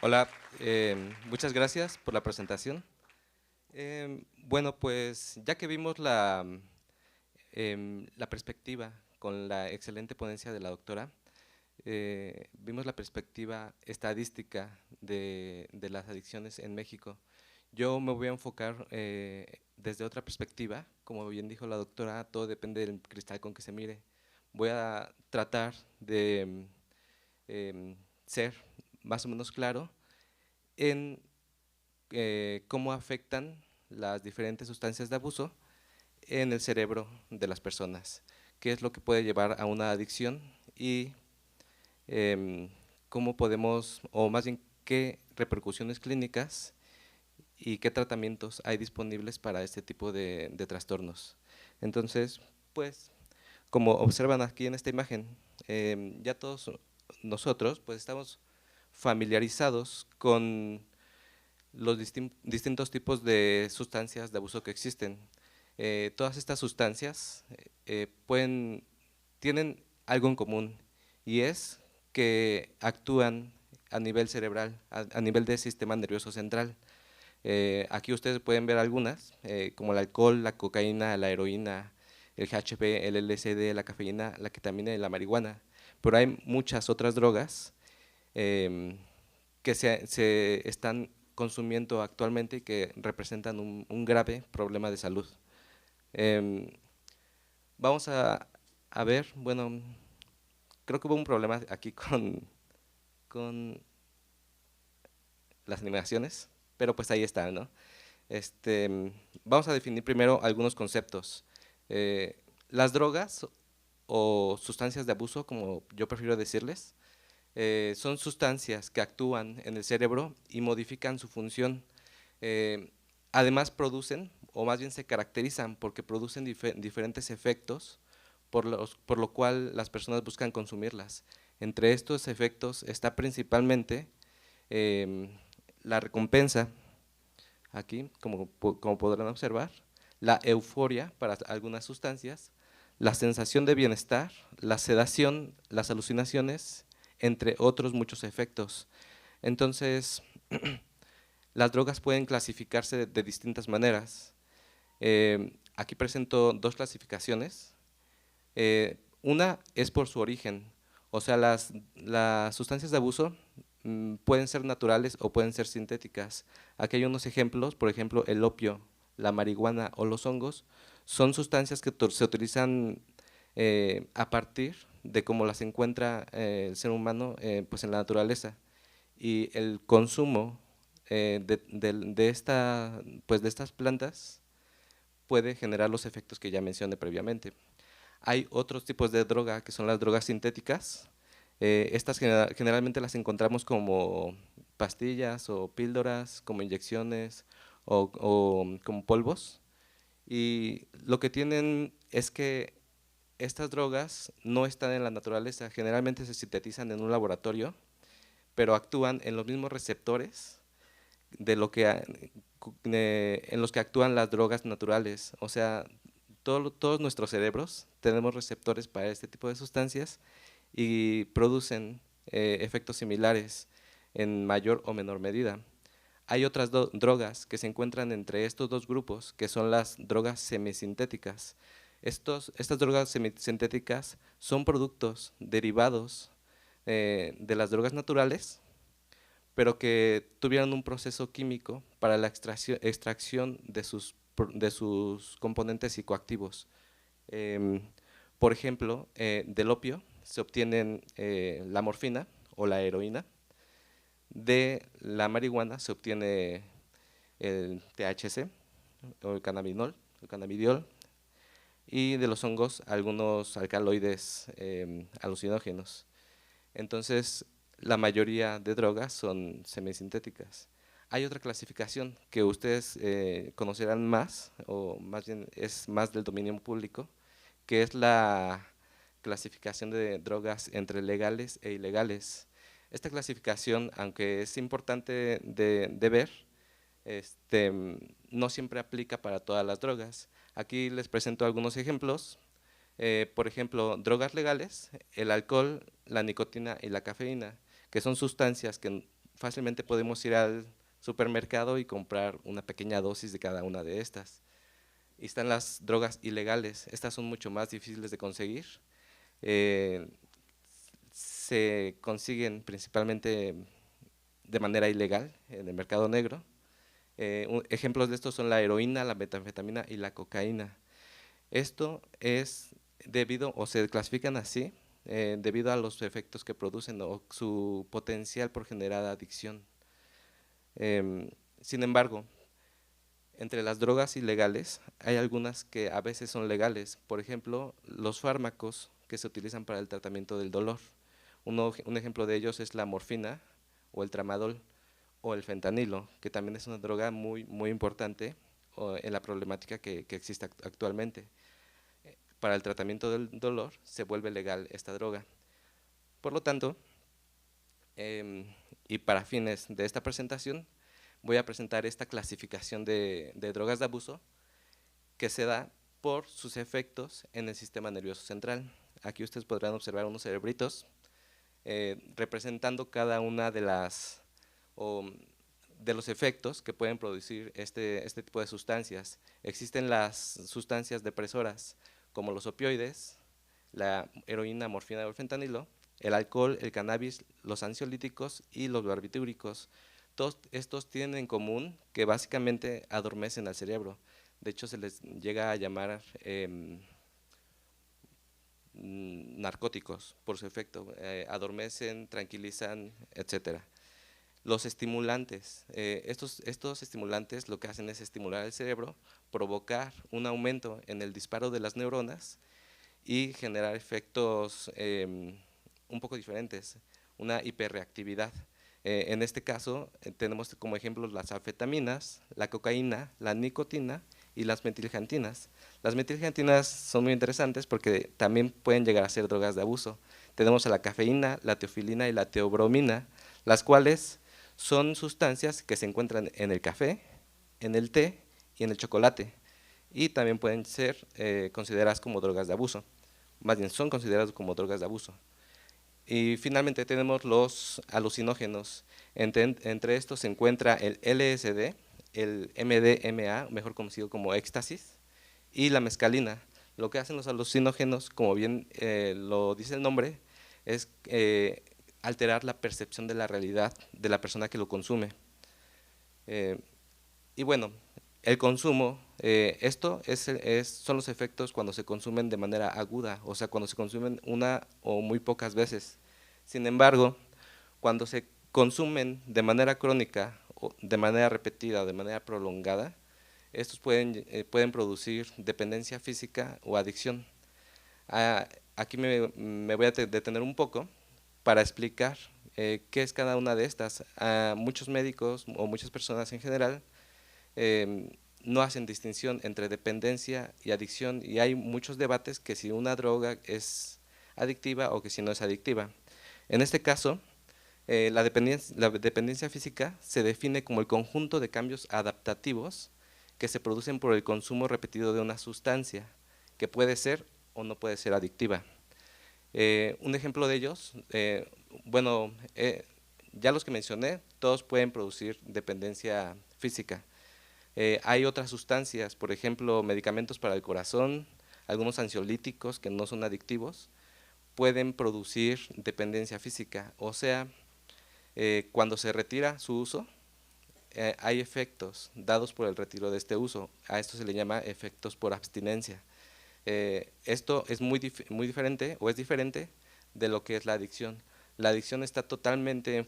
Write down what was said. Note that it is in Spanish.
Hola, muchas gracias por la presentación. Bueno, pues ya que vimos la perspectiva con la excelente ponencia de la doctora, vimos la perspectiva estadística de las adicciones en México. Yo me voy a enfocar desde otra perspectiva, como bien dijo la doctora, todo depende del cristal con que se mire. Voy a tratar de ser más o menos claro en cómo afectan las diferentes sustancias de abuso en el cerebro de las personas, qué es lo que puede llevar a una adicción y em, cómo podemos, o más bien qué repercusiones clínicas y qué tratamientos hay disponibles para este tipo de trastornos. Entonces, pues, como observan aquí en esta imagen, ya todos nosotros pues estamos familiarizados con los distintos tipos de sustancias de abuso que existen. Todas estas sustancias tienen algo en común y es que actúan a nivel cerebral, a nivel del sistema nervioso central. Aquí ustedes pueden ver algunas, como el alcohol, la cocaína, la heroína, el GHB, el LSD, la cafeína, la ketamina y la marihuana. Pero hay muchas otras drogas eh, que se están consumiendo actualmente y que representan un grave problema de salud. Em, vamos a ver, bueno, creo que hubo un problema aquí con las animaciones, pero pues ahí está, ¿no? Vamos a definir primero algunos conceptos. Las drogas o sustancias de abuso, como yo prefiero decirles, son sustancias que actúan en el cerebro y modifican su función. Eh, Además producen, o más bien se caracterizan porque producen diferentes efectos por lo cual las personas buscan consumirlas. Entre estos efectos está principalmente eh, la recompensa, aquí como podrán observar, la euforia para algunas sustancias, la sensación de bienestar, la sedación, las alucinaciones, entre otros muchos efectos. Entonces, las drogas pueden clasificarse de distintas maneras. Aquí presento dos clasificaciones. Una es por su origen, o sea, las sustancias de abuso pueden ser naturales o pueden ser sintéticas. Aquí hay unos ejemplos, por ejemplo, el opio, la marihuana o los hongos, son sustancias que se utilizan a partir de cómo las encuentra el ser humano pues en la naturaleza. Y el consumo pues de estas plantas puede generar los efectos que ya mencioné previamente. Hay otros tipos de droga que son las drogas sintéticas. Estas generalmente las encontramos como pastillas o píldoras, como inyecciones o como polvos. Y lo que tienen es que estas drogas no están en la naturaleza, generalmente se sintetizan en un laboratorio, pero actúan en los mismos receptores de lo que en los que actúan las drogas naturales. O sea, todos nuestros cerebros tenemos receptores para este tipo de sustancias y producen efectos similares en mayor o menor medida. Hay otras drogas que se encuentran entre estos dos grupos, que son las drogas semisintéticas. Estas drogas semisintéticas son productos derivados de las drogas naturales, pero que tuvieron un proceso químico para la extracción de sus componentes psicoactivos. Em, por ejemplo, del opio se obtienen la morfina o la heroína, de la marihuana se obtiene el THC o el cannabinol, el cannabidiol, y de los hongos algunos alcaloides alucinógenos. Entonces, la mayoría de drogas son semisintéticas. Hay otra clasificación que ustedes conocerán más, o más bien es más del dominio público, que es la clasificación de drogas entre legales e ilegales. Esta clasificación, aunque es importante de ver, este, no siempre aplica para todas las drogas. Aquí les presento algunos ejemplos. Por ejemplo, drogas legales, el alcohol, la nicotina y la cafeína, que son sustancias que fácilmente podemos ir al supermercado y comprar una pequeña dosis de cada una de estas. Y están las drogas ilegales, estas son mucho más difíciles de conseguir. Eh, Se consiguen principalmente de manera ilegal en el mercado negro. Ejemplos de estos son la heroína, la metanfetamina y la cocaína. Esto es debido, o se clasifican así, debido a los efectos que producen o su potencial por generar adicción. Sin embargo, entre las drogas ilegales hay algunas que a veces son legales. Por ejemplo, los fármacos que se utilizan para el tratamiento del dolor. Un ejemplo de ellos es la morfina o el tramadol o el fentanilo, que también es una droga muy importante en la problemática que existe actualmente. Para el tratamiento del dolor se vuelve legal esta droga. Por lo tanto, y para fines de esta presentación, voy a presentar esta clasificación de drogas de abuso que se da por sus efectos en el sistema nervioso central. Aquí ustedes podrán observar unos cerebritos representando cada una de los efectos que pueden producir este tipo de sustancias. Existen las sustancias depresoras como los opioides, la heroína, morfina o el fentanilo, el alcohol, el cannabis, los ansiolíticos y los barbitúricos. Todos estos tienen en común que básicamente adormecen al cerebro. De hecho, se les llega a llamar narcóticos por su efecto. Adormecen, tranquilizan, etcétera. Los estimulantes, estos estimulantes lo que hacen es estimular el cerebro, provocar un aumento en el disparo de las neuronas y generar efectos un poco diferentes, una hiperreactividad. En este caso tenemos como ejemplos las anfetaminas, la cocaína, la nicotina y las metilxantinas. Las metilxantinas son muy interesantes porque también pueden llegar a ser drogas de abuso. Tenemos a la cafeína, la teofilina y la teobromina, las cuales son sustancias que se encuentran en el café, en el té y en el chocolate, y también pueden ser consideradas como drogas de abuso. Más bien, son consideradas como drogas de abuso. Y finalmente tenemos los alucinógenos. Entre estos se encuentra el LSD, el MDMA, mejor conocido como éxtasis, y la mescalina. Lo que hacen los alucinógenos, como bien lo dice el nombre, es alterar la percepción de la realidad de la persona que lo consume. Y bueno, el consumo, son los efectos cuando se consumen de manera aguda, o sea, cuando se consumen una o muy pocas veces. Sin embargo, cuando se consumen de manera crónica, o de manera repetida, de manera prolongada, estos pueden producir dependencia física o adicción. Aquí me voy a detener un poco para explicar qué es cada una de estas. Muchos médicos o muchas personas en general no hacen distinción entre dependencia y adicción, y hay muchos debates que si una droga es adictiva o que si no es adictiva. En este caso, la dependencia física se define como el conjunto de cambios adaptativos que se producen por el consumo repetido de una sustancia, que puede ser o no puede ser adictiva. Un ejemplo de ellos, bueno, ya los que mencioné, todos pueden producir dependencia física. Hay otras sustancias, por ejemplo, medicamentos para el corazón, algunos ansiolíticos que no son adictivos, pueden producir dependencia física. O sea, cuando se retira su uso, hay efectos dados por el retiro de este uso. A esto se le llama efectos por abstinencia. Esto es muy diferente o es diferente de lo que es la adicción. La adicción está totalmente